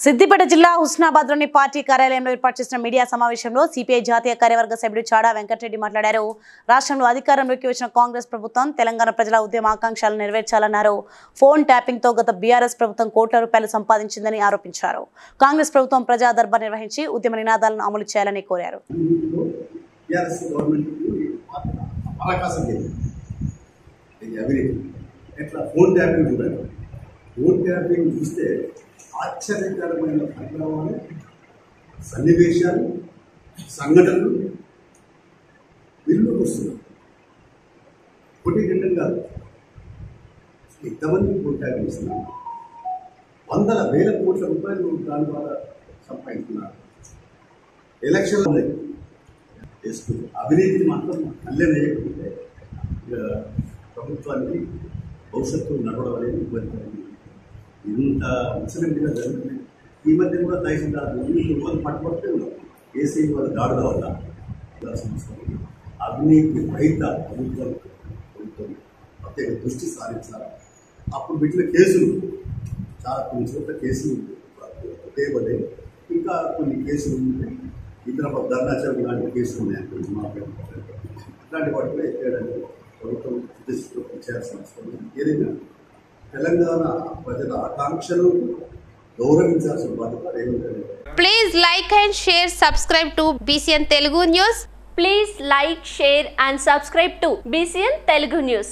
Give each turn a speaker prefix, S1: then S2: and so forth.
S1: సిద్దిపేట జిల్లా హుస్నాబాద్లోని పార్టీ కార్యాలయంలో ఏర్పాటు చేసిన మీడియా సమావేశంలో సిపిఐ జాతీయ కార్యవర్గ సభ్యుడు చాడా వెంకటరెడ్డి మాట్లాడారు. రాష్ట్రంలో అధికారంలోకి వచ్చిన కాంగ్రెస్ ప్రభుత్వం తెలంగాణ ప్రజల ఉద్యమ ఆకాంక్షలను నెరవేర్చాలన్నారు. ఫోన్ ట్యాపింగ్ తో గత బీఆర్ఎస్ ప్రభుత్వం కోట్ల రూపాయలు సంపాదించిందని ఆరోపించారు. కాంగ్రెస్ ప్రభుత్వం ప్రజా దర్బార్ నిర్వహించి ఉద్యమ నినాదాలను అమలు చేయాలని కోరారు.
S2: ఆశ్చర్యకరమైన పరిణామాలు, సన్నివేశాలు, సంఘటనలు వెలుగులోకి వస్తున్నాయి. ఒకటి రెండు కాదు, ఎంతమంది కోటాలు ఇస్తున్నారు, వందల వేల కోట్ల రూపాయలు దాని ద్వారా సంపాదిస్తున్నారు. ఎలక్షన్లు చేసుకుంటారు. అవినీతిని మాత్రం కళ్ళేయకుంటే ప్రభుత్వానికి భవిష్యత్తు నడవడం అనేది ఇబ్బంది. ఇంత విచలనంగా జరుగుతుంది. ఈ మధ్య కూడా తహసీల్దార్ వాళ్ళు పట్టుబడితే ఏసీ వాళ్ళు దాడుల వల్ల అవినీతి రహిత ప్రభుత్వం ప్రత్యేక దృష్టి సారించాలి. అప్పుడు పెట్టిన కేసులు కొన్ని చోట్ల కేసులు తేబడే, ఇంకా కొన్ని కేసులు ఉంటే ఇతర ధర్నాచరణ లాంటి కేసులు ఉన్నాయి. అట్లాంటి వాటిలో ఎక్కడానికి ప్రభుత్వం చేయాల్సిన అవసరం ఉంది. ఏదైనా తెలంగాణ ప్రజల ఆకాంక్షలు గౌరవించాల్సిన బాధ్యత Revanth Reddy.
S3: Please like and share, subscribe to BCN Telugu News.
S4: Please like, share and subscribe to BCN Telugu News.